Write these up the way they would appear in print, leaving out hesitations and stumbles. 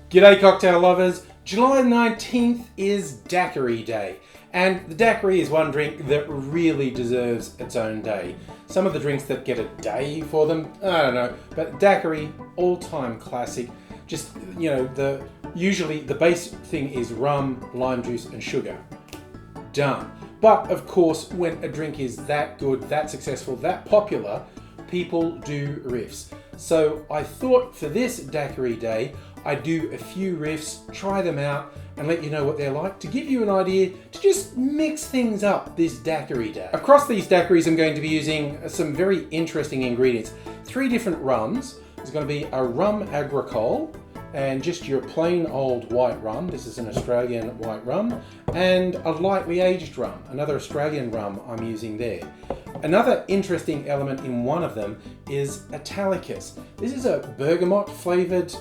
G'day cocktail lovers! July 19th is Daiquiri Day, and the daiquiri is one drink that really deserves its own day. Some of the drinks that get a day for them, I don't know, but daiquiri, all-time classic. Just, usually the base thing is rum, lime juice and sugar. Done. But of course, when a drink is that good, that successful, that popular, people do riffs. So I thought for this Daiquiri Day, I'd do a few riffs, try them out, and let you know what they're like to give you an idea to just mix things up this Daiquiri Day. Across these daiquiris, I'm going to be using some very interesting ingredients. 3 different rums. There's going to be a rum agricole, and just your plain old white rum. This is an Australian white rum, and a lightly aged rum, another Australian rum I'm using there. Another interesting element in one of them is Italicus. This is a bergamot flavoured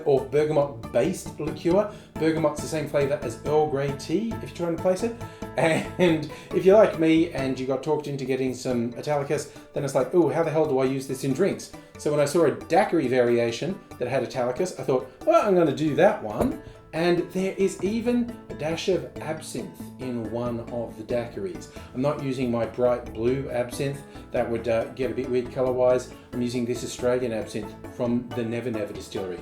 or bergamot based liqueur. Bergamot's the same flavour as Earl Grey tea, if you're trying to place it. And if you're like me and you got talked into getting some Italicus, then it's like, oh, how the hell do I use this in drinks? So when I saw a daiquiri variation that had Italicus, I thought, well, I'm going to do that one. And there is even a dash of absinthe in one of the daiquiris. I'm not using my bright blue absinthe. That would get a bit weird colour-wise. I'm using this Australian absinthe from the Never Never distillery.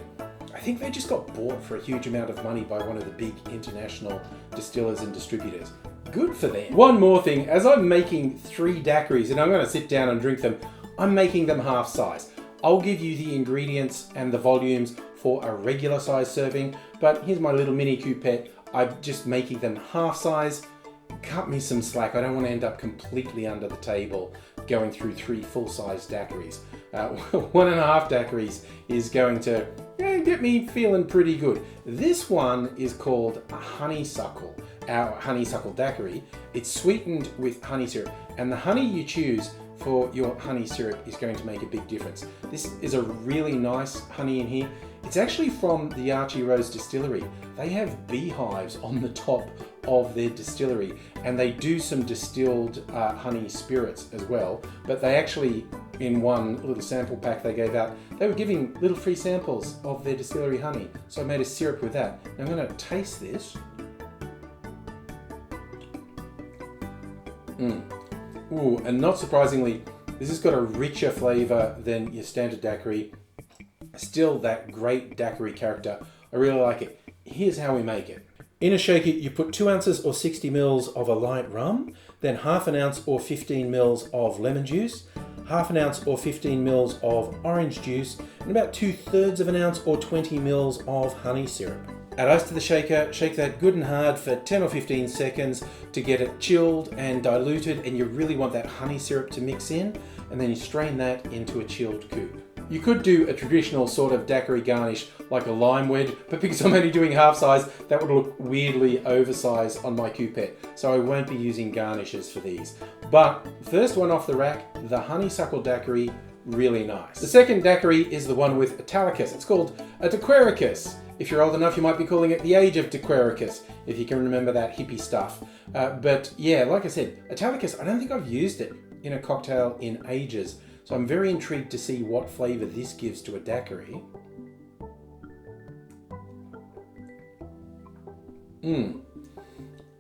I think they just got bought for a huge amount of money by one of the big international distillers and distributors. Good for them. One more thing, as I'm making 3 daiquiris, and I'm going to sit down and drink them, I'm making them half size. I'll give you the ingredients and the volumes for a regular size serving, but here's my little mini coupette. I'm just making them half size. Cut me some slack. I don't want to end up completely under the table going through 3 full-size daiquiris. 1.5 daiquiris is going to get me feeling pretty good. This one is called a honeysuckle, our honeysuckle daiquiri. It's sweetened with honey syrup, and the honey you choose for your honey syrup is going to make a big difference. This is a really nice honey in here. It's actually from the Archie Rose distillery. They have beehives on the top of their distillery, and they do some distilled honey spirits as well. But they actually, in one little sample pack they gave out, they were giving little free samples of their distillery honey. So I made a syrup with that. Now I'm going to taste this. Ooh, and not surprisingly, this has got a richer flavour than your standard daiquiri. Still that great daiquiri character. I really like it. Here's how we make it. In a shaker, you put 2 ounces or 60 mils of a light rum, then half an ounce or 15 mils of lemon juice, half an ounce or 15 mils of orange juice, and about 2/3 of an ounce or 20 mils of honey syrup. Add ice to the shaker, shake that good and hard for 10 or 15 seconds to get it chilled and diluted, and you really want that honey syrup to mix in, and then you strain that into a chilled coupe. You could do a traditional sort of daiquiri garnish like a lime wedge, but because I'm only doing half size, that would look weirdly oversized on my coupette, so I won't be using garnishes for these. But first one off the rack, the Honeysuckle Daiquiri, really nice. The second daiquiri is the one with Italicus. It's called a Daiquaricus. If you're old enough, you might be calling it the age of Daiquaricus, if you can remember that hippie stuff. But yeah, like I said, Italicus, I don't think I've used it in a cocktail in ages. So I'm very intrigued to see what flavour this gives to a daiquiri.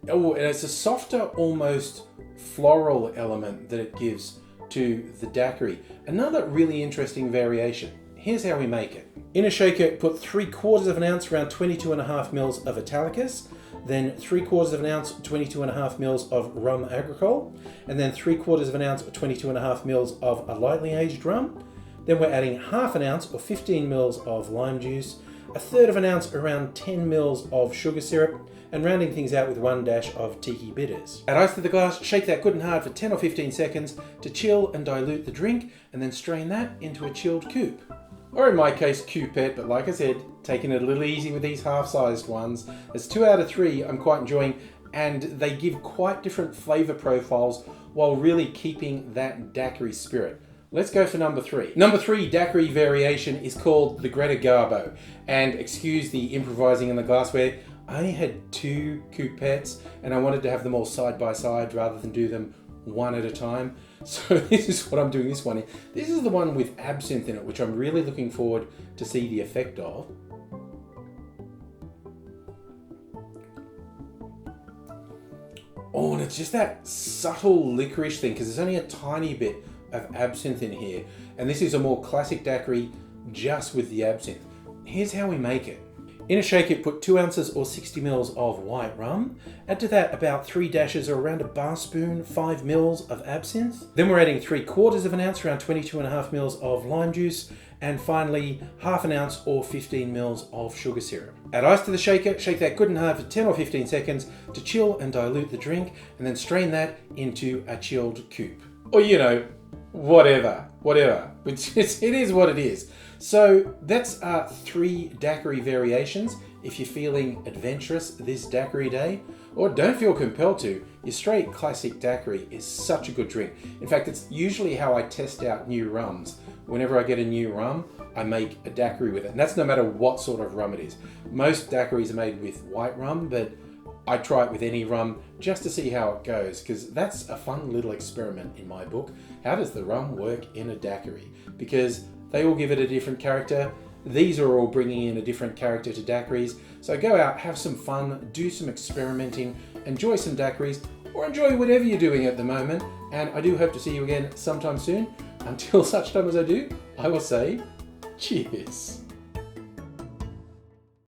Oh, and it's a softer, almost floral element that it gives to the daiquiri. Another really interesting variation. Here's how we make it. In a shaker, put 3/4 of an ounce, around 22.5 mils of Italicus, then 3/4 of an ounce, 22.5 mils of rum agricole, and then 3/4 of an ounce, 22.5 mils of a lightly aged rum. Then we're adding half an ounce or 15 mils of lime juice, 1/3 of an ounce, around 10 mils of sugar syrup, and rounding things out with 1 dash of tiki bitters. Add ice to the glass, shake that good and hard for 10 or 15 seconds to chill and dilute the drink, and then strain that into a chilled coupe. Or in my case, coupette, but like I said, taking it a little easy with these half-sized ones. There's 2 out of 3 I'm quite enjoying, and they give quite different flavour profiles while really keeping that daiquiri spirit. Let's go for number 3. Number 3 daiquiri variation is called the Greta Garbo, and excuse the improvising in the glassware, I had 2 coupettes and I wanted to have them all side by side rather than do them one at a time. So this is what I'm doing this one in. This is the one with absinthe in it, which I'm really looking forward to see the effect of. Oh, and it's just that subtle licorice thing, because there's only a tiny bit of absinthe in here. And this is a more classic daiquiri just with the absinthe. Here's how we make it. In a shaker, put 2 ounces or 60 mils of white rum. Add to that about 3 dashes or around a bar spoon, 5 mils of absinthe. Then we're adding 3/4 of an ounce, around 22.5 mils of lime juice. And finally, half an ounce or 15 mils of sugar syrup. Add ice to the shaker, shake that good and hard for 10 or 15 seconds to chill and dilute the drink, and then strain that into a chilled coupe. Or, whatever. It is what it is. So that's 3 daiquiri variations. If you're feeling adventurous this daiquiri day, or don't feel compelled to, your straight classic daiquiri is such a good drink. In fact, it's usually how I test out new rums. Whenever I get a new rum, I make a daiquiri with it. And that's no matter what sort of rum it is. Most daiquiris are made with white rum, but I try it with any rum just to see how it goes, because that's a fun little experiment in my book. How does the rum work in a daiquiri? Because they all give it a different character. These are all bringing in a different character to daiquiris. So go out, have some fun, do some experimenting, enjoy some daiquiris, or enjoy whatever you're doing at the moment. And I do hope to see you again sometime soon. Until such time as I do, I will say cheers.